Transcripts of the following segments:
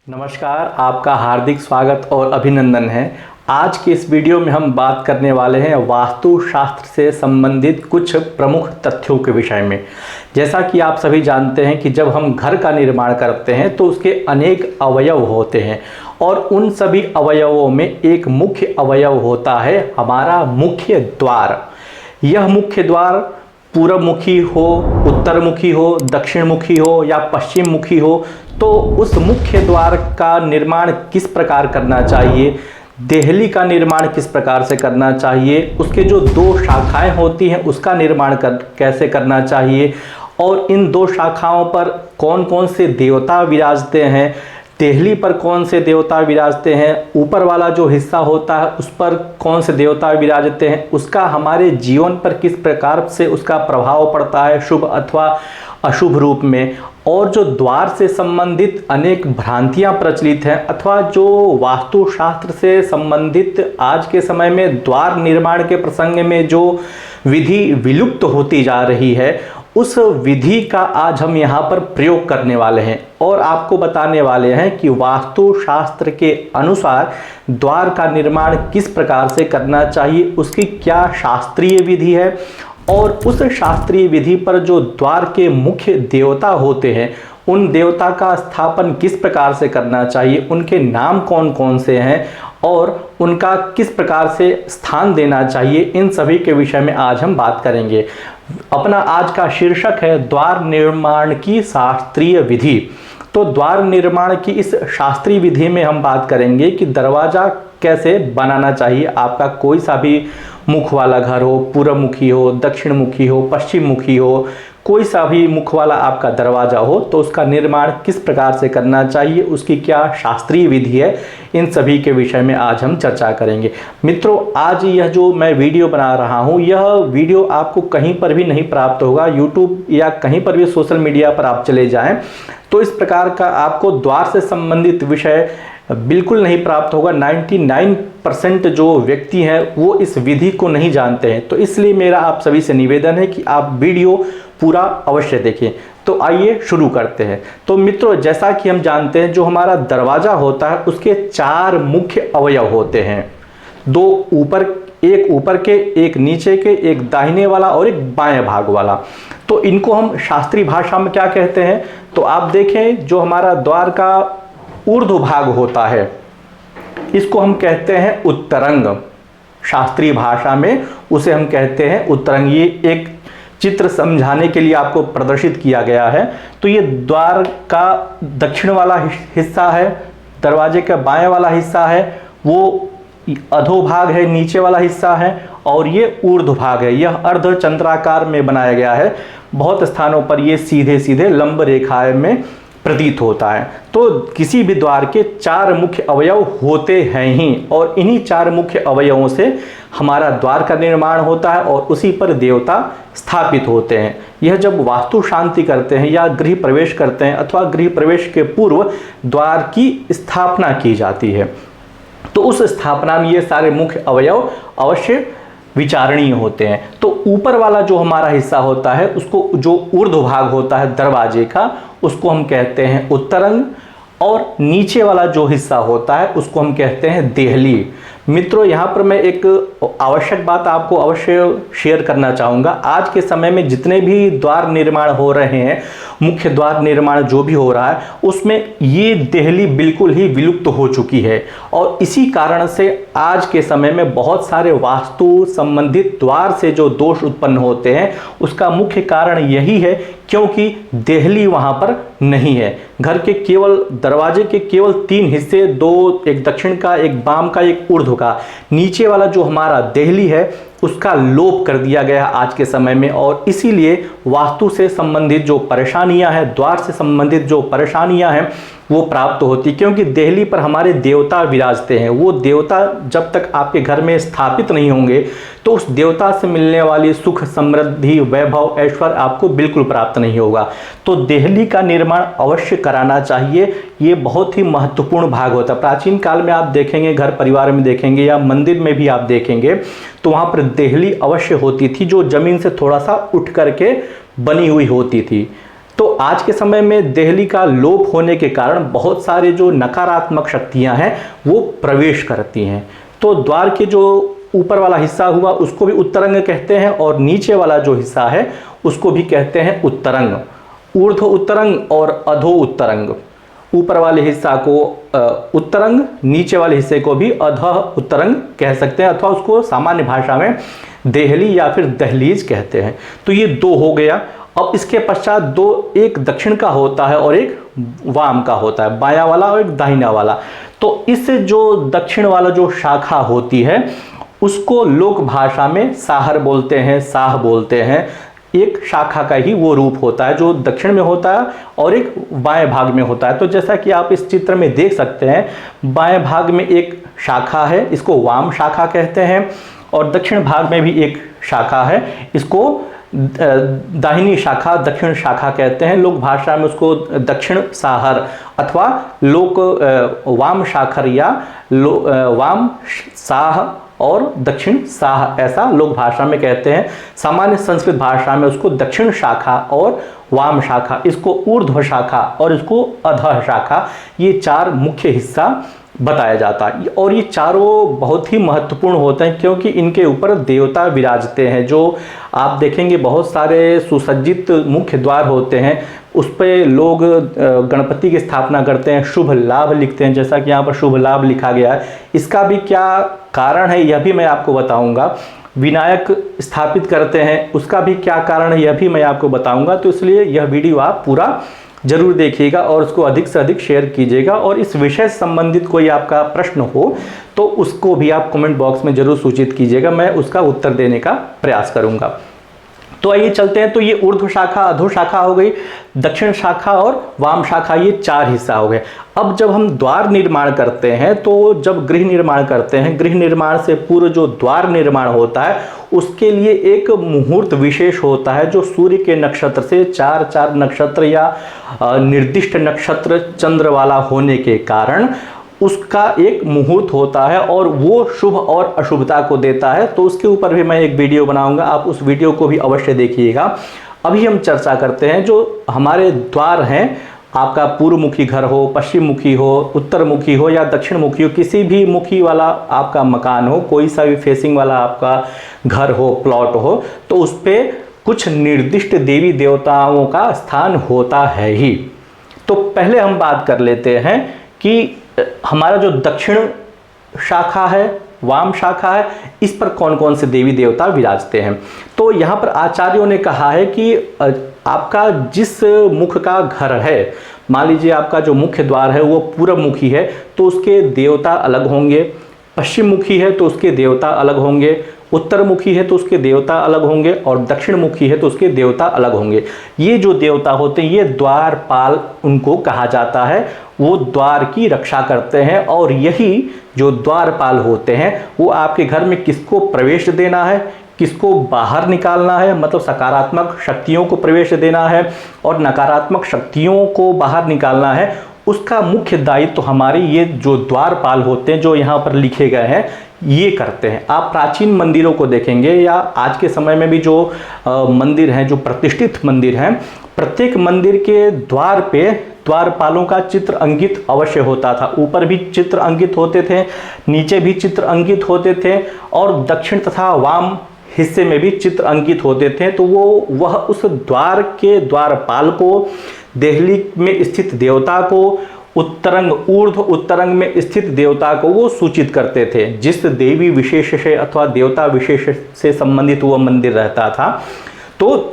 नमस्कार, आपका हार्दिक स्वागत और अभिनंदन है। आज के इस वीडियो में हम बात करने वाले हैं वास्तुशास्त्र से संबंधित कुछ प्रमुख तथ्यों के विषय में। जैसा कि आप सभी जानते हैं कि जब हम घर का निर्माण करते हैं तो उसके अनेक अवयव होते हैं और उन सभी अवयवों में एक मुख्य अवयव होता है हमारा मुख्य द्वार। यह मुख्य द्वार पूर्वमुखी हो, उत्तरमुखी हो, दक्षिणमुखी हो या पश्चिममुखी हो, तो उस मुख्य द्वार का निर्माण किस प्रकार करना चाहिए, देहली का निर्माण किस प्रकार से करना चाहिए, उसके जो दो शाखाएं होती हैं उसका निर्माण कैसे करना चाहिए और इन दो शाखाओं पर कौन कौन से देवता विराजते हैं, देहली पर कौन से देवता विराजते हैं, ऊपर वाला जो हिस्सा होता है उस पर कौन से देवता विराजते हैं, उसका हमारे जीवन पर किस प्रकार से उसका प्रभाव पड़ता है शुभ अथवा अशुभ रूप में, और जो द्वार से संबंधित अनेक भ्रांतियां प्रचलित हैं अथवा जो वास्तुशास्त्र से संबंधित आज के समय में द्वार निर्माण के प्रसंग में जो विधि विलुप्त होती जा रही है, उस विधि का आज हम यहाँ पर प्रयोग करने वाले हैं और आपको बताने वाले हैं कि वास्तुशास्त्र के अनुसार द्वार का निर्माण किस प्रकार से करना चाहिए, उसकी क्या शास्त्रीय विधि है और उस शास्त्रीय विधि पर जो द्वार के मुख्य देवता होते हैं उन देवता का स्थापन किस प्रकार से करना चाहिए, उनके नाम कौन कौन से हैं और उनका किस प्रकार से स्थान देना चाहिए, इन सभी के विषय में आज हम बात करेंगे। अपना आज का शीर्षक है द्वार निर्माण की शास्त्रीय विधि। तो द्वार निर्माण की इस शास्त्रीय विधि में हम बात करेंगे कि दरवाज़ा कैसे बनाना चाहिए। आपका कोई सा भी मुख वाला घर हो, पूर्वमुखी हो, दक्षिणमुखी हो, पश्चिममुखी हो, कोई सा भी मुख वाला आपका दरवाज़ा हो तो उसका निर्माण किस प्रकार से करना चाहिए, उसकी क्या शास्त्रीय विधि है, इन सभी के विषय में आज हम चर्चा करेंगे। मित्रों, आज यह जो मैं वीडियो बना रहा हूँ यह वीडियो आपको कहीं पर भी नहीं प्राप्त होगा। यूट्यूब या कहीं पर भी सोशल मीडिया पर आप चले जाएं तो इस प्रकार का आपको द्वार से संबंधित विषय बिल्कुल नहीं प्राप्त होगा। 99% जो व्यक्ति हैं वो इस विधि को नहीं जानते हैं। तो इसलिए मेरा आप सभी से निवेदन है कि आप वीडियो पूरा अवश्य देखें। तो आइए शुरू करते हैं। तो मित्रों, जैसा कि हम जानते हैं जो हमारा दरवाज़ा होता है उसके चार मुख्य अवयव होते हैं, दो ऊपर, एक ऊपर के, एक नीचे के, एक दाहिने वाला और एक बाएं भाग वाला। तो इनको हम शास्त्रीय भाषा में क्या कहते हैं, तो आप देखें जो हमारा द्वार का ऊर्ध्व भाग होता है इसको हम कहते हैं उत्तरंग। शास्त्रीय भाषा में उसे हम कहते हैं उत्तरंग। ये एक चित्र समझाने के लिए आपको प्रदर्शित किया गया है। तो ये द्वार का दक्षिण वाला हिस्सा है, दरवाजे का बाएं वाला हिस्सा है, वो अधोभाग है, नीचे वाला हिस्सा है, और ये ऊर्ध्व भाग है। यह अर्धचंद्राकार में बनाया गया है। बहुत स्थानों पर ये सीधे सीधे लंब रेखाएं में प्रतीत होता है। तो किसी भी द्वार के चार मुख्य अवयव होते हैं ही और इन्हीं चार मुख्य अवयवों से हमारा द्वार का निर्माण होता है और उसी पर देवता स्थापित होते हैं। यह जब वास्तु शांति करते हैं या गृह प्रवेश करते हैं अथवा गृह प्रवेश के पूर्व द्वार की स्थापना की जाती है तो उस स्थापना में ये सारे मुख्य अवयव अवश्य विचारणीय होते हैं। तो ऊपर वाला जो हमारा हिस्सा होता है उसको, जो ऊर्ध्व भाग होता है दरवाजे का, उसको हम कहते हैं उत्तरंग, और नीचे वाला जो हिस्सा होता है उसको हम कहते हैं देहली। मित्रों, यहाँ पर मैं एक आवश्यक बात आपको अवश्य शेयर करना चाहूँगा। आज के समय में जितने भी द्वार निर्माण हो रहे हैं, मुख्य द्वार निर्माण जो भी हो रहा है उसमें ये देहली बिल्कुल ही विलुप्त हो चुकी है और इसी कारण से आज के समय में बहुत सारे वास्तु संबंधित द्वार से जो दोष उत्पन्न होते हैं उसका मुख्य कारण यही है क्योंकि देहली वहाँ पर नहीं है। घर के केवल दरवाजे के केवल तीन हिस्से, दो, एक दक्षिण का, एक वाम का, एक ऊर्ध्व का, नीचे वाला जो हमारा देहली है उसका लोप कर दिया गया आज के समय में और इसीलिए वास्तु से संबंधित जो परेशानियां हैं, द्वार से संबंधित जो परेशानियां हैं वो प्राप्त होती, क्योंकि देहली पर हमारे देवता विराजते हैं। वो देवता जब तक आपके घर में स्थापित नहीं होंगे तो उस देवता से मिलने वाली सुख, समृद्धि, वैभव, ऐश्वर्य आपको बिल्कुल प्राप्त नहीं होगा। तो देहली का निर्माण अवश्य कराना चाहिए। ये बहुत ही महत्वपूर्ण भाग होता है। प्राचीन काल में आप देखेंगे, घर परिवार में देखेंगे या मंदिर में भी आप देखेंगे तो वहाँ पर देहली अवश्य होती थी जो जमीन से थोड़ा सा उठ करके बनी हुई होती थी। तो आज के समय में देहली का लोप होने के कारण बहुत सारे जो नकारात्मक शक्तियां हैं वो प्रवेश करती हैं। तो द्वार के जो ऊपर वाला हिस्सा हुआ उसको भी उत्तरंग कहते हैं, और नीचे वाला जो हिस्सा है उसको भी कहते हैं उत्तरंग। ऊर्ध्व उत्तरंग और अधो उत्तरंग, ऊपर वाले हिस्सा को उत्तरंग, नीचे वाले हिस्से को भी अधः उत्तरंग कह सकते हैं, अथवा उसको सामान्य भाषा में देहली या फिर दहलीज कहते हैं। तो ये दो हो गया। अब इसके पश्चात दो, एक दक्षिण का होता है और एक वाम का होता है, बायां वाला और एक दाहिना वाला। तो इस जो दक्षिण वाला जो शाखा होती है उसको लोक भाषा में साहर बोलते हैं, साह बोलते हैं। एक शाखा का ही वो रूप होता है जो दक्षिण में होता है और एक बाएं भाग में होता है। तो जैसा कि आप इस चित्र में देख सकते हैं, बाएं भाग में एक शाखा है, इसको वाम शाखा कहते हैं, और दक्षिण भाग में भी एक शाखा है, इसको दाहिनी शाखा, दक्षिण शाखा कहते हैं। लोक भाषा में उसको दक्षिण साहर अथवा लोक वाम शाखर या वाम साह और दक्षिण साह, ऐसा लोक भाषा में कहते हैं। सामान्य संस्कृत भाषा में उसको दक्षिण शाखा और वाम शाखा, इसको ऊर्ध्व शाखा और इसको अधः शाखा, ये चार मुख्य हिस्सा बताया जाता है। और ये चारों बहुत ही महत्वपूर्ण होते हैं क्योंकि इनके ऊपर देवता विराजते हैं। जो आप देखेंगे बहुत सारे सुसज्जित मुख्य द्वार होते हैं, उस पर लोग गणपति की स्थापना करते हैं, शुभ लाभ लिखते हैं, जैसा कि यहाँ पर शुभ लाभ लिखा गया है। इसका भी क्या कारण है यह भी मैं आपको बताऊंगा। विनायक स्थापित करते हैं, उसका भी क्या कारण है यह भी मैं आपको बताऊंगा। तो इसलिए यह वीडियो आप पूरा जरूर देखिएगा और उसको अधिक से अधिक शेयर कीजिएगा। और इस विषय से संबंधित कोई आपका प्रश्न हो तो उसको भी आप कमेंट बॉक्स में जरूर सूचित कीजिएगा, मैं उसका उत्तर देने का प्रयास करूंगा। तो आइए चलते हैं। तो ये ऊर्ध्व शाखा, अधो शाखा हो गई, दक्षिण शाखा और वाम शाखा, ये चार हिस्सा हो गए। अब जब हम द्वार निर्माण करते हैं, तो जब गृह निर्माण करते हैं, गृह निर्माण से पूर्व जो द्वार निर्माण होता है उसके लिए एक मुहूर्त विशेष होता है जो सूर्य के नक्षत्र से चार नक्षत्र या निर्दिष्ट नक्षत्र चंद्र वाला होने के कारण उसका एक मुहूर्त होता है और वो शुभ और अशुभता को देता है। तो उसके ऊपर भी मैं एक वीडियो बनाऊंगा, आप उस वीडियो को भी अवश्य देखिएगा। अभी हम चर्चा करते हैं जो हमारे द्वार हैं, आपका पूर्व मुखी घर हो, पश्चिम मुखी हो, उत्तर मुखी हो या दक्षिण मुखी हो, किसी भी मुखी वाला आपका मकान हो, कोई सा भी फेसिंग वाला आपका घर हो, प्लॉट हो, तो उस पर कुछ निर्दिष्ट देवी देवताओं का स्थान होता है ही। तो पहले हम बात कर लेते हैं कि हमारा जो दक्षिण शाखा है, वाम शाखा है, इस पर कौन कौन से देवी देवता विराजते हैं। तो यहाँ पर आचार्यों ने कहा है कि आपका जिस मुख का घर है, मान लीजिए आपका जो मुख्य द्वार है वो पूर्व मुखी है तो उसके देवता अलग होंगे, पश्चिम मुखी है तो उसके देवता अलग होंगे, उत्तर मुखी है तो उसके देवता अलग होंगे, और दक्षिण मुखी है तो उसके देवता अलग होंगे। ये जो देवता होते हैं ये द्वारपाल उनको कहा जाता है, वो द्वार की रक्षा करते हैं। और यही जो द्वारपाल होते हैं वो आपके घर में किसको प्रवेश देना है, किसको बाहर निकालना है, मतलब सकारात्मक शक्तियों को प्रवेश देना है और नकारात्मक शक्तियों को बाहर निकालना है, उसका मुख्य दायित्व तो हमारे ये जो द्वारपाल होते हैं जो यहाँ पर लिखे गए हैं ये करते हैं। आप प्राचीन मंदिरों को देखेंगे या आज के समय में भी जो मंदिर हैं, जो प्रतिष्ठित मंदिर हैं, प्रत्येक मंदिर के द्वार पे द्वारपालों का चित्र अंकित अवश्य होता था। ऊपर भी चित्र अंकित होते थे, नीचे भी चित्र अंकित होते थे, और दक्षिण तथा वाम हिस्से में भी चित्र अंकित होते थे। तो वह उस द्वार के द्वारपाल को, देहली में स्थित देवता को, उत्तरंग, ऊर्ध्व उत्तरंग में स्थित देवता को वो सूचित करते थे। जिस देवी विशेष से अथवा देवता विशेष से संबंधित वह मंदिर रहता था तो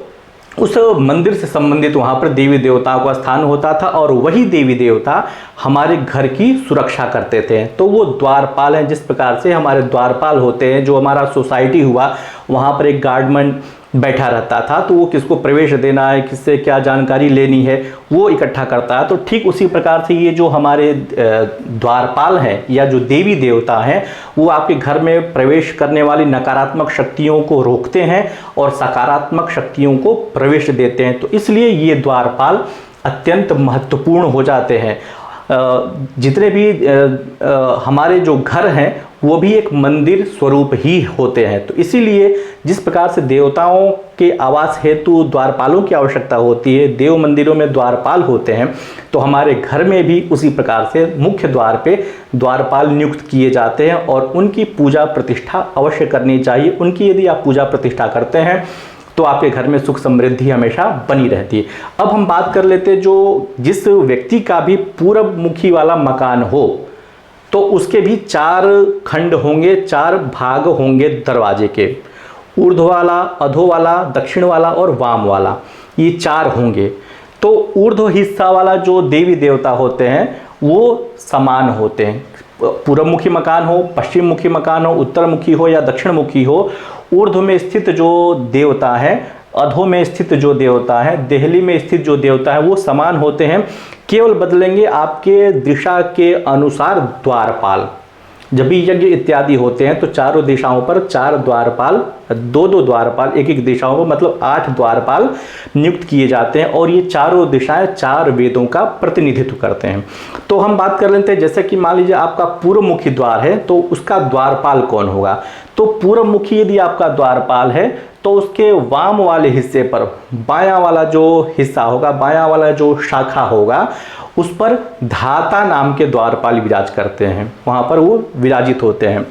उस मंदिर से संबंधित वहाँ पर देवी देवताओं का स्थान होता था, और वही देवी देवता हमारे घर की सुरक्षा करते थे। तो वो द्वारपाल हैं। जिस प्रकार से हमारे द्वारपाल होते हैं, जो हमारा सोसाइटी हुआ वहाँ पर एक गार्डमैन बैठा रहता था, तो वो किसको प्रवेश देना है, किससे क्या जानकारी लेनी है, वो इकट्ठा करता है। तो ठीक उसी प्रकार से ये जो हमारे द्वारपाल हैं या जो देवी देवता हैं वो आपके घर में प्रवेश करने वाली नकारात्मक शक्तियों को रोकते हैं और सकारात्मक शक्तियों को प्रवेश देते हैं। तो इसलिए ये द्वारपाल अत्यंत महत्वपूर्ण हो जाते हैं। जितने भी हमारे जो घर हैं वो भी एक मंदिर स्वरूप ही होते हैं। तो इसीलिए जिस प्रकार से देवताओं के आवास हेतु द्वारपालों की आवश्यकता होती है, देव मंदिरों में द्वारपाल होते हैं, तो हमारे घर में भी उसी प्रकार से मुख्य द्वार पे द्वारपाल नियुक्त किए जाते हैं और उनकी पूजा प्रतिष्ठा अवश्य करनी चाहिए। उनकी यदि आप पूजा प्रतिष्ठा करते हैं तो आपके घर में सुख समृद्धि हमेशा बनी रहती है। अब हम बात कर लेते हैं जो जिस व्यक्ति का भी पूर्व मुखी वाला मकान हो तो उसके भी 4 खंड होंगे, 4 भाग होंगे दरवाजे के, ऊर्ध्व वाला, अधो वाला, दक्षिण वाला और वाम वाला, ये 4 होंगे। तो ऊर्ध्व हिस्सा वाला जो देवी देवता होते हैं वो समान होते हैं, पूर्व मुखी मकान हो, पश्चिम मुखी मकान हो, उत्तर मुखी हो या दक्षिण मुखी हो, ऊर्ध्व में स्थित जो देवता है, अधो में स्थित जो देवता है, देहली में स्थित जो देवता है वो समान होते हैं। केवल बदलेंगे आपके दिशा के अनुसार द्वारपाल। जब भी यज्ञ इत्यादि होते हैं तो चारों दिशाओं पर 4 द्वारपाल, 2-2 द्वारपाल एक एक दिशाओं पर, मतलब 8 द्वारपाल नियुक्त किए जाते हैं और ये चारों दिशाएं 4 वेदों का प्रतिनिधित्व करते हैं। तो हम बात कर लेते हैं, जैसे कि मान लीजिए आपका पूर्वमुखी द्वार है तो उसका द्वारपाल कौन होगा। तो पूर्वमुखी यदि आपका द्वारपाल है तो उसके वाम वाले हिस्से पर बायां वाला जो हिस्सा होगा, बायां वाला जो शाखा होगा, उस पर धाता नाम के द्वारपाल विराज करते हैं, वहां पर वो विराजित होते हैं।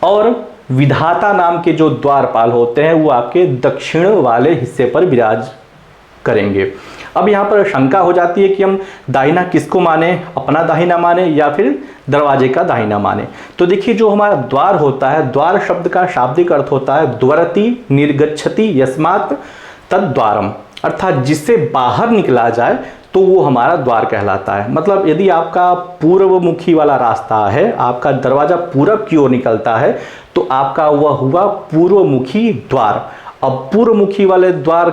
और विधाता नाम के जो द्वारपाल होते हैं वो आपके दक्षिण वाले हिस्से पर विराज करेंगे। अब यहाँ पर शंका हो जाती है कि हम दाहिना किसको माने, अपना दाहिना माने या फिर दरवाजे का दाहिना माने। तो देखिए जो हमारा द्वार होता है, द्वार शब्द का शाब्दिक अर्थ होता है द्वरति निर्गच्छति यस्मात् तद्द्वारम, अर्थात जिससे बाहर निकला जाए तो वो हमारा द्वार कहलाता है। मतलब यदि आपका पूर्वमुखी वाला रास्ता है, आपका दरवाजा पूरब की ओर निकलता है तो आपका वह हुआ पूर्वमुखी द्वार। अब पूर्वमुखी वाले द्वार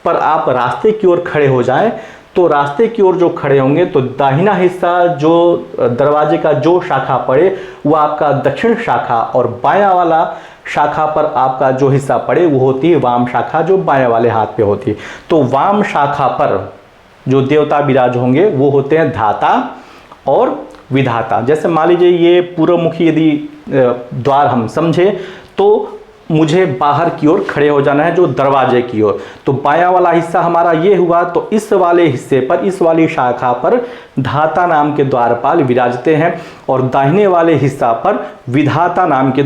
पर आप रास्ते की ओर खड़े हो जाएं तो रास्ते की ओर जो खड़े होंगे तो दाहिना हिस्सा जो दरवाजे का जो शाखा पड़े वो आपका दक्षिण शाखा, और बायां वाला शाखा पर आपका जो हिस्सा पड़े वो होती है वाम शाखा, जो बायां वाले हाथ पे होती है। तो वाम शाखा पर जो देवता विराज होंगे वो होते हैं धाता और विधाता। जैसे मान लीजिए ये पूर्वमुखी यदि द्वार हम समझे तो मुझे बाहर की ओर खड़े हो जाना है जो दरवाजे की ओर, तो बायां वाला हिस्सा हमारा ये हुआ, तो इस वाले हिस्से पर, इस वाली शाखा पर धाता नाम के द्वारपाल विराजते हैं और दाहिने वाले हिस्सा पर विधाता नाम के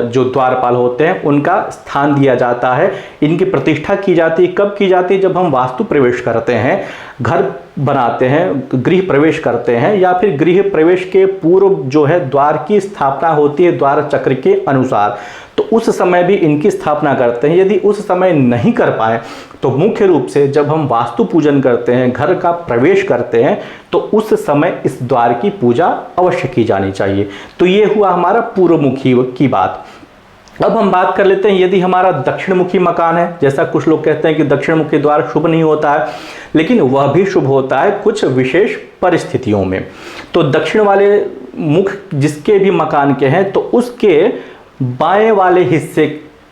जो द्वारपाल होते हैं उनका स्थान दिया जाता है। इनकी प्रतिष्ठा की जाती है। कब की जाती है? जब हम वास्तु प्रवेश करते हैं, घर बनाते हैं, गृह प्रवेश करते हैं, या फिर गृह प्रवेश के पूर्व जो है द्वार की स्थापना होती है द्वार चक्र के अनुसार, तो उस समय भी इनकी स्थापना करते हैं। यदि उस समय नहीं कर पाए तो मुख्य रूप से जब हम वास्तु पूजन करते हैं, घर का प्रवेश करते हैं, तो उस समय इस द्वार की पूजा अवश्य की जानी चाहिए। तो ये हुआ हमारा पूर्वमुखी की बात। अब हम बात कर लेते हैं यदि हमारा दक्षिणमुखी मकान है। जैसा कुछ लोग कहते हैं कि दक्षिणमुखी द्वार शुभ नहीं होता है, लेकिन वह भी शुभ होता है कुछ विशेष परिस्थितियों में। तो दक्षिण वाले मुख जिसके भी मकान के हैं तो उसके बाएं वाले हिस्से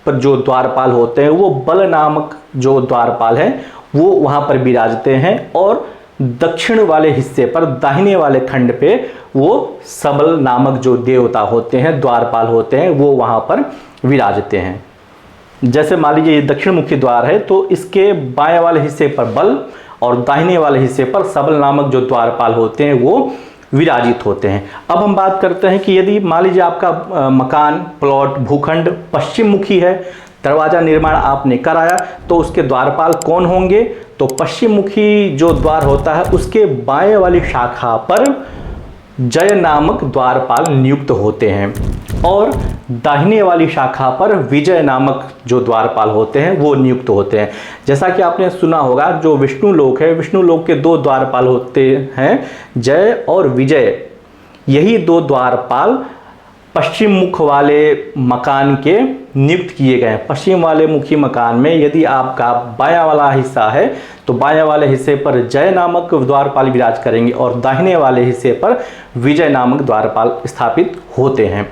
पर जो द्वारपाल होते हैं वो बल नामक जो द्वारपाल है वो वहां पर विराजते हैं, और दक्षिण वाले हिस्से पर दाहिने वाले खंड पे वो सबल नामक जो देवता होते हैं, द्वारपाल होते हैं, वो वहां पर विराजते हैं। जैसे मान लीजिए ये दक्षिण मुखी द्वार है तो इसके बाएं वाले हिस्से पर बल और दाहिने वाले हिस्से पर सबल नामक जो द्वारपाल होते हैं वो विराजित होते हैं। अब हम बात करते हैं कि यदि मान लीजिए आपका मकान, प्लॉट, भूखंड पश्चिम मुखी है, दरवाजा निर्माण आपने कराया, तो उसके द्वारपाल कौन होंगे? तो पश्चिम मुखी जो द्वार होता है उसके बाएं वाली शाखा पर जय नामक द्वारपाल नियुक्त होते हैं, और दाहिने वाली शाखा पर विजय नामक जो द्वारपाल होते हैं वो नियुक्त होते हैं। जैसा कि आपने सुना होगा जो विष्णु लोक है, विष्णु लोक के 2 द्वारपाल होते हैं, जय और विजय। यही 2 द्वारपाल पश्चिम मुख वाले मकान के नियुक्त किए गए हैं। पश्चिम वाले मुखी मकान में यदि आपका बायां वाला हिस्सा है तो बायां वाले हिस्से पर जय नामक द्वारपाल विराज करेंगे और दाहिने वाले हिस्से पर विजय नामक द्वारपाल स्थापित होते हैं।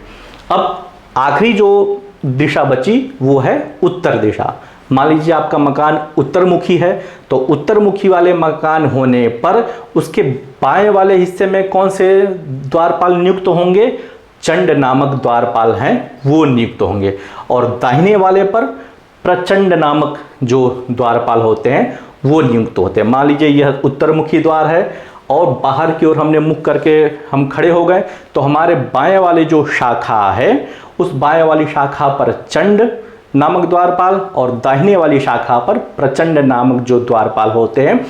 अब आखिरी जो दिशा बची वो है उत्तर दिशा। मान लीजिए आपका मकान उत्तरमुखी है, तो उत्तरमुखी वाले मकान होने पर उसके बाएं वाले हिस्से में कौन से द्वारपाल नियुक्त होंगे? चंड नामक द्वारपाल हैं वो नियुक्त होंगे। और दाहिने वाले पर प्रचंड नामक जो द्वारपाल होते हैं वो नियुक्त होते हैं। मान लीजिए यह उत्तरमुखी द्वार है और बाहर की ओर हमने मुख करके हम खड़े हो गए, तो हमारे बाएं वाले जो शाखा है उस बाएं वाली शाखा पर चंड नामक द्वारपाल और दाहिने वाली शाखा पर प्रचंड नामक जो द्वारपाल होते हैं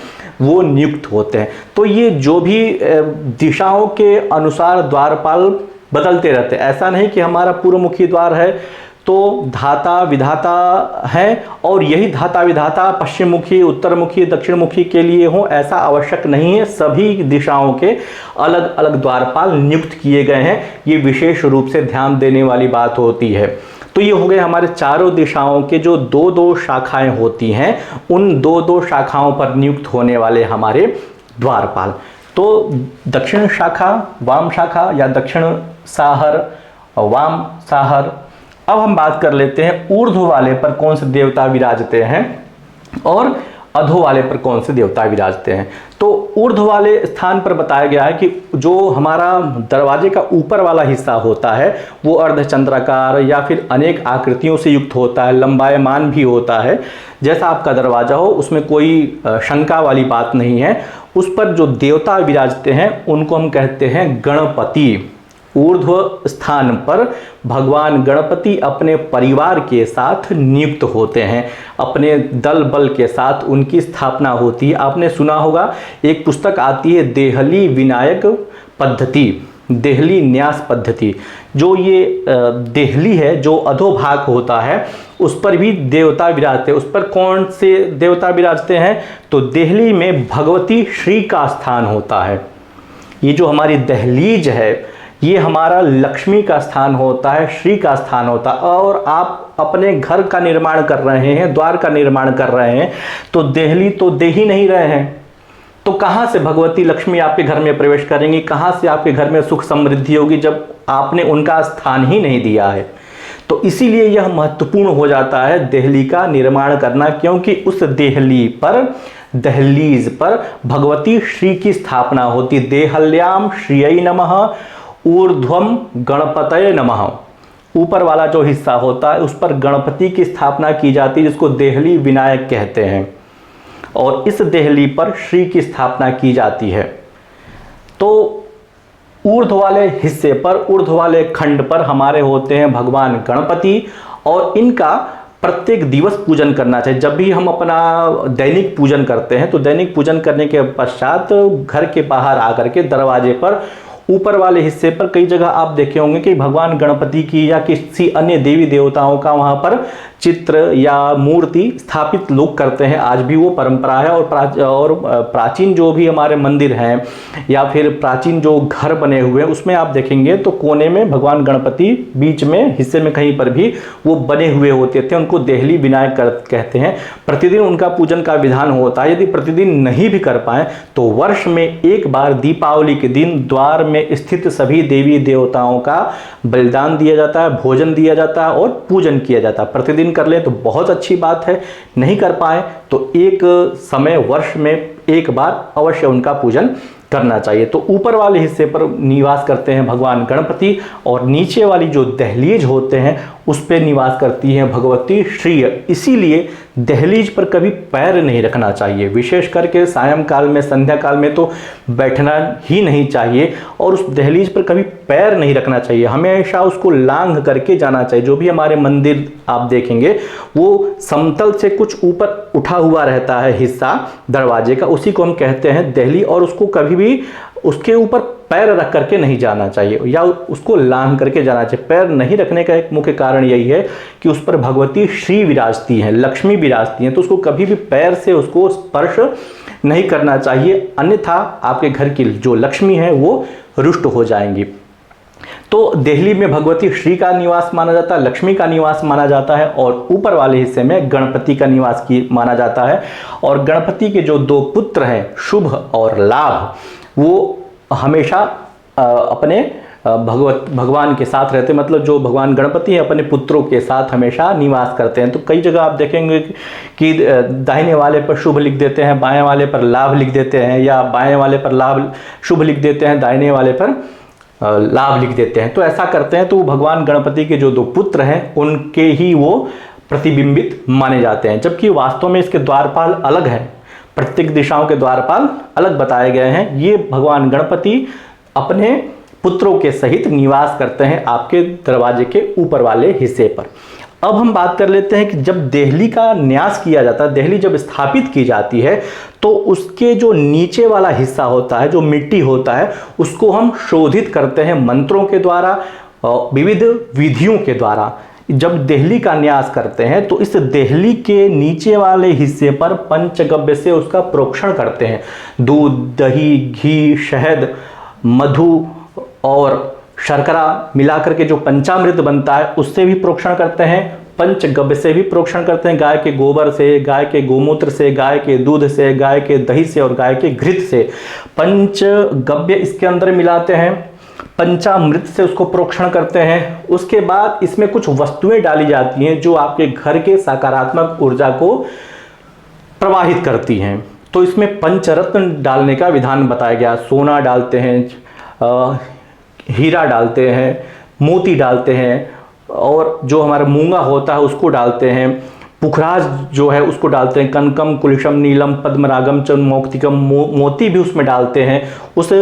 वो नियुक्त होते हैं। तो ये जो भी दिशाओं के अनुसार द्वारपाल बदलते रहते हैं। ऐसा नहीं कि हमारा पूर्वमुखी द्वार है तो धाता विधाता है और यही धाता विधाता पश्चिम मुखी, उत्तरमुखी, दक्षिण मुखी के लिए हो, ऐसा आवश्यक नहीं है। सभी दिशाओं के अलग अलग द्वारपाल नियुक्त किए गए हैं। ये विशेष रूप से ध्यान देने वाली बात होती है। तो ये हो गए हमारे चारों दिशाओं के जो दो दो शाखाएं होती हैं, उन दो दो शाखाओं पर नियुक्त होने वाले हमारे द्वारपाल। तो दक्षिण शाखा, वाम शाखा या दक्षिण साहर, वाम साहर। अब हम बात कर लेते हैं ऊर्ध्व वाले पर कौन से देवता विराजते हैं और अधो वाले पर कौन से देवता विराजते हैं। तो ऊर्ध्व वाले स्थान पर बताया गया है कि जो हमारा दरवाजे का ऊपर वाला हिस्सा होता है वो अर्धचंद्राकार या फिर अनेक आकृतियों से युक्त होता है, लंबायमान भी होता है। जैसा आपका दरवाजा हो उसमें कोई शंका वाली बात नहीं है। उस पर जो देवता विराजते हैं उनको हम कहते हैं गणपति। ऊर्ध्व स्थान पर भगवान गणपति अपने परिवार के साथ नियुक्त होते हैं, अपने दल बल के साथ उनकी स्थापना होती है। आपने सुना होगा एक पुस्तक आती है देहली विनायक पद्धति, देहली न्यास पद्धति। जो ये देहली है जो अधोभाग होता है उस पर भी देवता विराजते हैं। उस पर कौन से देवता विराजते हैं? तो देहली में भगवती श्री का स्थान होता है। ये जो हमारी दहलीज है ये हमारा लक्ष्मी का स्थान होता है, श्री का स्थान होता है। और आप अपने घर का निर्माण कर रहे हैं, द्वार का निर्माण कर रहे हैं, तो देहली तो दे ही नहीं रहे हैं, तो कहाँ से भगवती लक्ष्मी आपके घर में प्रवेश करेंगी? कहाँ से आपके घर में सुख समृद्धि होगी जब आपने उनका स्थान ही नहीं दिया है? तो इसीलिए यह महत्वपूर्ण हो जाता है देहली का निर्माण करना, क्योंकि उस देहली पर, दहलीज पर भगवती श्री की स्थापना होती। देहल्याम श्रियै नमः ऊर्ध्वम गणपतये नमः। ऊपर वाला जो हिस्सा होता है उस पर गणपति की स्थापना की जाती है, जिसको देहली विनायक कहते हैं, और इस देहली पर श्री की स्थापना की जाती है। तो ऊर्ध्व वाले हिस्से पर, ऊर्ध्व वाले खंड पर हमारे होते हैं भगवान गणपति, और इनका प्रत्येक दिवस पूजन करना चाहिए। जब भी हम अपना दैनिक पूजन करते हैं तो दैनिक पूजन करने के पश्चात घर के बाहर आकर के दरवाजे पर ऊपर वाले हिस्से पर कई जगह आप देखे होंगे कि भगवान गणपति की या किसी अन्य देवी देवताओं का वहां पर चित्र या मूर्ति स्थापित लोग करते हैं। आज भी वो परंपरा है। और प्राचीन जो भी हमारे मंदिर हैं या फिर प्राचीन जो घर बने हुए हैं उसमें आप देखेंगे तो कोने में भगवान गणपति, बीच में हिस्से में कहीं पर भी वो बने हुए होते थे। उनको देहली विनायक कहते हैं। प्रतिदिन उनका पूजन का विधान होता है। यदि प्रतिदिन नहीं भी कर पाए तो वर्ष में एक बार दीपावली के दिन द्वार में स्थित सभी देवी देवताओं का बलिदान दिया जाता है, भोजन दिया जाता है और पूजन किया जाता है। प्रतिदिन कर ले तो बहुत अच्छी बात है, नहीं कर पाए तो एक समय वर्ष में एक बार अवश्य उनका पूजन करना चाहिए। तो ऊपर वाले हिस्से पर निवास करते हैं भगवान गणपति और नीचे वाली जो दहलीज होते हैं उस पर निवास करती है भगवती श्री। इसीलिए दहलीज पर कभी पैर नहीं रखना चाहिए। विशेष करके सायंकाल में, संध्या काल में तो बैठना ही नहीं चाहिए और उस दहलीज पर कभी पैर नहीं रखना चाहिए। हमेशा उसको लांघ करके जाना चाहिए। जो भी हमारे मंदिर आप देखेंगे वो समतल से कुछ ऊपर उठा हुआ रहता है हिस्सा दरवाजे का, उसी को हम कहते हैं दहली। और उसको कभी भी उसके ऊपर पैर रख करके नहीं जाना चाहिए या उसको लांघ करके जाना चाहिए। पैर नहीं रखने का एक मुख्य कारण यही है कि उस पर भगवती श्री विराजती हैं, लक्ष्मी विराजती हैं, तो उसको कभी भी पैर से उसको स्पर्श नहीं करना चाहिए, अन्यथा आपके घर की जो लक्ष्मी है वो रुष्ट हो जाएंगी। तो देहली में भगवती श्री का निवास माना जाता है, लक्ष्मी का निवास माना जाता है और ऊपर वाले हिस्से में गणपति का निवास माना जाता है। और गणपति के जो दो पुत्र हैं शुभ और लाभ, वो हमेशा अपने भगवान के साथ रहते हैं, मतलब जो भगवान गणपति हैं अपने पुत्रों के साथ हमेशा निवास करते हैं। तो कई जगह आप देखेंगे कि दाहिने वाले पर शुभ लिख देते हैं, बाएं वाले पर लाभ लिख देते हैं, या बाएं वाले पर लाभ शुभ लिख देते हैं, दाहिने वाले पर लाभ लिख देते हैं। तो ऐसा करते हैं तो भगवान गणपति के जो दो पुत्र हैं उनके ही वो प्रतिबिंबित माने जाते हैं, जबकि वास्तव में इसके द्वारपाल अलग हैं। प्रत्येक दिशाओं के द्वारपाल अलग बताए गए हैं। ये भगवान गणपति अपने पुत्रों के सहित निवास करते हैं आपके दरवाजे के ऊपर वाले हिस्से पर। अब हम बात कर लेते हैं कि जब देहली का न्यास किया जाता है, देहली जब स्थापित की जाती है, तो उसके जो नीचे वाला हिस्सा होता है, जो मिट्टी होता है, उसको हम शोधित करते हैं मंत्रों के द्वारा, विविध विधियों के द्वारा। जब देहली का न्यास करते हैं तो इस देहली के नीचे वाले हिस्से पर पंचगव्य से उसका प्रोक्षण करते हैं। दूध, दही, घी, शहद, मधु और शर्करा मिलाकर के जो पंचामृत बनता है उससे भी प्रोक्षण करते हैं, पंचगव्य से भी प्रोक्षण करते हैं, गाय के गोबर से, गाय के गोमूत्र से, गाय के दूध से, गाय के दही से और गाय के घृत से पंचगव्य इसके अंदर मिलाते हैं, पंचामृत से उसको प्रोक्षण करते हैं। उसके बाद इसमें कुछ वस्तुएं डाली जाती हैं जो आपके घर के सकारात्मक ऊर्जा को प्रवाहित करती हैं। तो इसमें पंचरत्न डालने का विधान बताया गया। सोना डालते हैं, हीरा डालते हैं, मोती डालते हैं, और जो हमारा मूंगा होता है उसको डालते हैं, पुखराज जो है उसको डालते हैं, कनकम, कुलिशम, नीलम, पद्मरागम, चंद्रमौक्तिकम, मोती भी उसमें डालते हैं। उस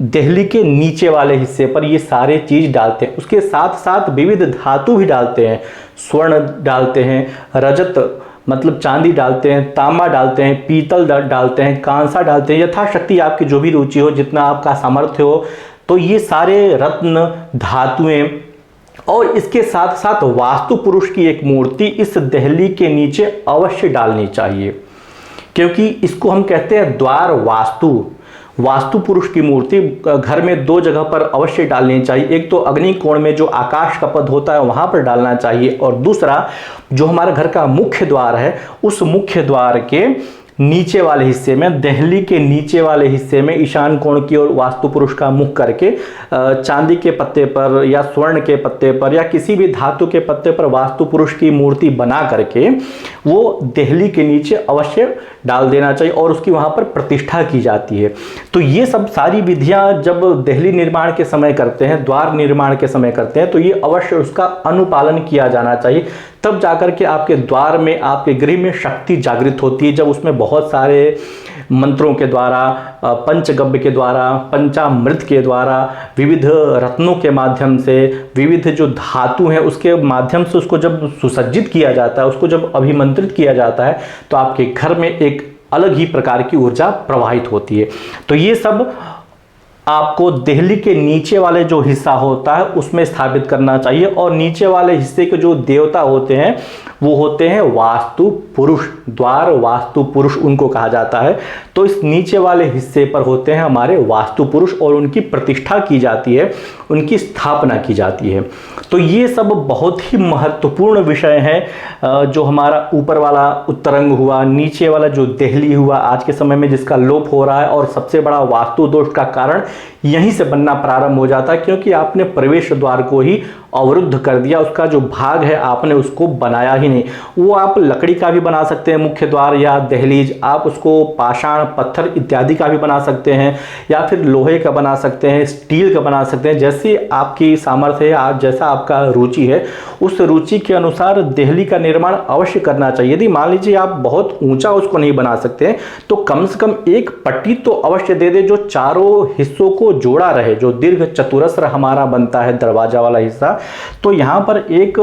देहली के नीचे वाले हिस्से पर ये सारे चीज डालते हैं। उसके साथ साथ विविध धातु भी डालते हैं, स्वर्ण डालते हैं, रजत मतलब चांदी डालते हैं, तांबा डालते हैं, पीतल डालते हैं, कांसा डालते हैं, यथाशक्ति आपकी जो भी रुचि हो, जितना आपका सामर्थ्य हो। तो ये सारे रत्न, धातुएं, और इसके साथ साथ वास्तु पुरुष की एक मूर्ति इस देहली के नीचे अवश्य डालनी चाहिए, क्योंकि इसको हम कहते हैं द्वार वास्तु। वास्तु पुरुष की मूर्ति घर में दो जगह पर अवश्य डालनी चाहिए। एक तो अग्नि कोण में जो आकाश का पद होता है वहां पर डालना चाहिए, और दूसरा जो हमारे घर का मुख्य द्वार है उस मुख्य द्वार के नीचे वाले हिस्से में, देहली के नीचे वाले हिस्से में ईशान कोण की ओर वास्तु पुरुष का मुख करके चांदी के पत्ते पर या स्वर्ण के पत्ते पर या किसी भी धातु के पत्ते पर वास्तु पुरुष की मूर्ति बना करके वो देहली के नीचे अवश्य डाल देना चाहिए, और उसकी वहां पर प्रतिष्ठा की जाती है। तो ये सब सारी विधियां जब देहली निर्माण के समय करते हैं, द्वार निर्माण के समय करते हैं, तो ये अवश्य उसका अनुपालन किया जाना चाहिए। तब जाकर के आपके द्वार में, आपके गृह में शक्ति जागृत होती है, जब उसमें बहुत सारे मंत्रों के द्वारा, पंचगव्य के द्वारा, पंचामृत के द्वारा, विविध रत्नों के माध्यम से, विविध जो धातु हैं उसके माध्यम से उसको जब सुसज्जित किया जाता है, उसको जब अभिमंत्रित किया जाता है, तो आपके घर में एक अलग ही प्रकार की ऊर्जा प्रवाहित होती है। तो ये सब आपको देहली के नीचे वाले जो हिस्सा होता है उसमें स्थापित करना चाहिए, और नीचे वाले हिस्से के जो देवता होते हैं वो होते हैं वास्तु पुरुष। द्वार वास्तु पुरुष उनको कहा जाता है। तो इस नीचे वाले हिस्से पर होते हैं हमारे वास्तु पुरुष, और उनकी प्रतिष्ठा की जाती है, उनकी स्थापना की जाती है। तो ये सब बहुत ही महत्वपूर्ण विषय है। जो हमारा ऊपर वाला उत्तरंग हुआ, नीचे वाला जो देहली हुआ आज के समय में जिसका लोप हो रहा है, और सबसे बड़ा वास्तु दोष का कारण यहीं से बनना प्रारंभ हो जाता है, क्योंकि आपने प्रवेश द्वार को ही अवरुद्ध कर दिया। उसका जो भाग है आपने उसको बनाया ही नहीं। वो आप लकड़ी का भी बना सकते हैं मुख्य द्वार या दहलीज, आप उसको पाषाण, पत्थर इत्यादि का भी बना सकते हैं, या फिर लोहे का बना सकते हैं, स्टील का बना सकते हैं, जैसी आपकी सामर्थ्य है, आप जैसा आपका रुचि है, उस रुचि के अनुसार देहली का निर्माण अवश्य करना चाहिए। यदि मान लीजिए आप बहुत ऊंचा उसको नहीं बना सकते हैं तो कम से कम एक पट्टी तो अवश्य दे दे जो चारों हिस्सों को जोड़ा रहे, जो दीर्घ चतुरस्र हमारा बनता है दरवाजा वाला हिस्सा। तो यहाँ पर एक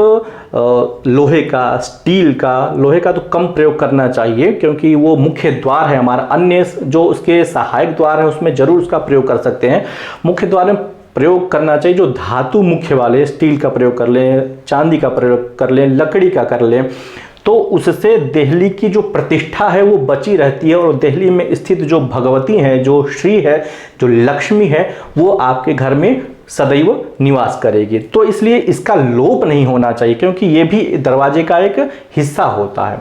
लोहे का, स्टील का, लोहे का तो कम प्रयोग करना चाहिए क्योंकि वो मुख्य द्वार है हमारा। अन्य जो उसके सहायक द्वार है उसमें जरूर उसका प्रयोग कर सकते हैं। मुख्य द्वार में प्रयोग करना चाहिए जो धातु मुख्य वाले, स्टील का प्रयोग कर लें, चांदी का प्रयोग कर लें, लकड़ी का कर लें, तो उससे देहली की जो प्रतिष्ठा है वो बची रहती है, और देहली में स्थित जो भगवती हैं, जो श्री है, जो लक्ष्मी है, वो आपके घर में सदैव निवास करेगी। तो इसलिए इसका लोप नहीं होना चाहिए क्योंकि ये भी दरवाजे का एक हिस्सा होता है।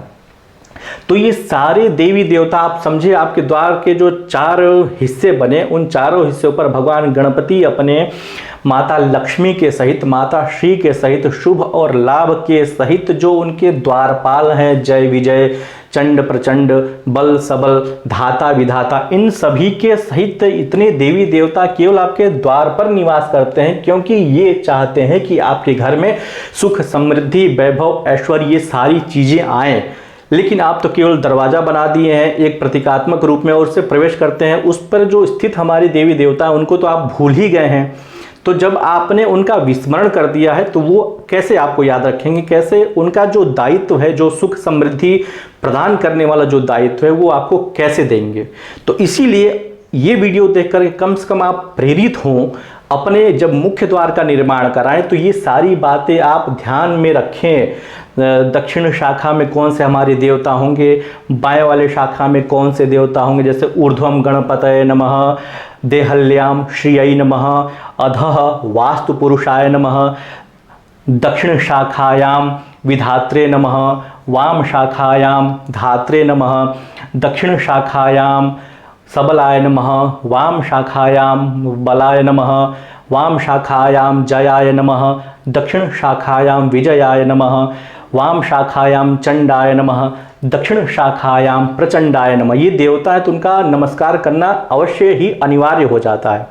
तो ये सारे देवी देवता आप समझे, आपके द्वार के जो 4 हिस्से बने, उन चारों हिस्सों पर भगवान गणपति अपने माता लक्ष्मी के सहित, माता श्री के सहित, शुभ और लाभ के सहित जो उनके द्वारपाल हैं, जय विजय, चंड प्रचंड, बल सबल, धाता विधाता, इन सभी के सहित इतने देवी देवता केवल आपके द्वार पर निवास करते हैं, क्योंकि ये चाहते हैं कि आपके घर में सुख, समृद्धि, वैभव, ऐश्वर्य ये सारी चीजें आएं। लेकिन आप तो केवल दरवाजा बना दिए हैं एक प्रतीकात्मक रूप में और उससे प्रवेश करते हैं। उस पर जो स्थित हमारे देवी देवता हैं उनको तो आप भूल ही गए हैं। तो जब आपने उनका विस्मरण कर दिया है तो वो कैसे आपको याद रखेंगे, कैसे उनका जो दायित्व है, जो सुख समृद्धि प्रदान करने वाला जो दायित्व है वो आपको कैसे देंगे। तो इसीलिए ये वीडियो देखकर कम से कम आप प्रेरित हों, अपने जब मुख्य द्वार का निर्माण कराएं तो ये सारी बातें आप ध्यान में रखें। दक्षिण शाखा में कौन से हमारे देवता होंगे, बाएं वाले शाखा में कौन से देवता होंगे, जैसे ऊर्ध्वम गणपतये नमः, देहल्याम श्रियै नमः, अधः वास्तु पुरुषाय नमः, दक्षिण शाखायाम विधात्रे नमः, वाम शाखायाम धात्रे नमः, दक्षिण शाखायाम सबलाय नमः, वाम शाखायाम बलाय नमः, वाम शाखायाम जयाय नमः, दक्षिण शाखायाम विजयाय नमः, वाम शाखायाम चंडाय नमः, दक्षिण शाखायाम प्रचंडाय नमः। ये देवता है तो उनका नमस्कार करना अवश्य ही अनिवार्य हो जाता है।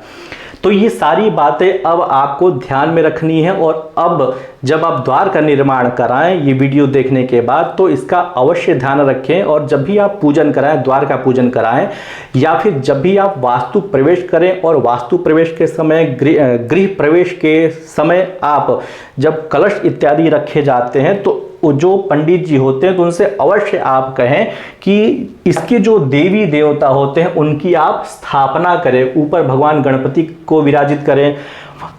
तो ये सारी बातें अब आपको ध्यान में रखनी है और अब जब आप द्वार का निर्माण कराएं ये वीडियो देखने के बाद तो इसका अवश्य ध्यान रखें। और जब भी आप पूजन कराएं, द्वार का पूजन कराएं या फिर जब भी आप वास्तु प्रवेश करें और वास्तु प्रवेश के समय, गृह प्रवेश के समय आप जब कलश इत्यादि रखे जाते हैं तो जो पंडित जी होते हैं तो उनसे अवश्य आप कहें कि इसके जो देवी देवता होते हैं उनकी आप स्थापना करें। ऊपर भगवान गणपति को विराजित करें,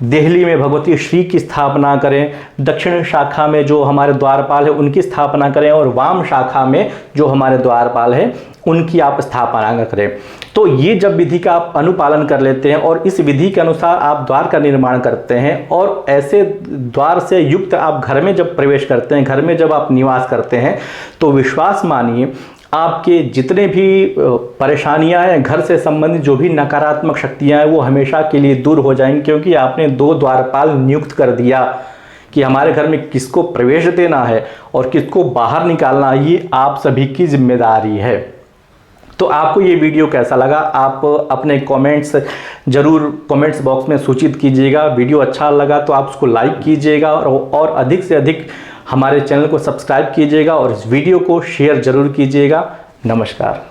देहली में भगवती श्री की स्थापना करें, दक्षिण शाखा में जो हमारे द्वारपाल है उनकी स्थापना करें और वाम शाखा में जो हमारे द्वारपाल है उनकी आप स्थापना करें। तो ये जब विधि का आप अनुपालन कर लेते हैं और इस विधि के अनुसार आप द्वार का निर्माण करते हैं और ऐसे द्वार से युक्त आप घर में जब प्रवेश करते हैं, घर में जब आप निवास करते हैं, तो विश्वास मानिए आपके जितने भी परेशानियां हैं, घर से संबंधित जो भी नकारात्मक शक्तियां हैं वो हमेशा के लिए दूर हो जाएंगी, क्योंकि आपने 2 द्वारपाल नियुक्त कर दिया कि हमारे घर में किसको प्रवेश देना है और किसको बाहर निकालना, ये आप सभी की जिम्मेदारी है। तो आपको ये वीडियो कैसा लगा, आप अपने कमेंट्स जरूर कमेंट्स बॉक्स में सूचित कीजिएगा। वीडियो अच्छा लगा तो आप उसको लाइक कीजिएगा और अधिक से अधिक हमारे चैनल को सब्सक्राइब कीजिएगा और इस वीडियो को शेयर जरूर कीजिएगा। नमस्कार।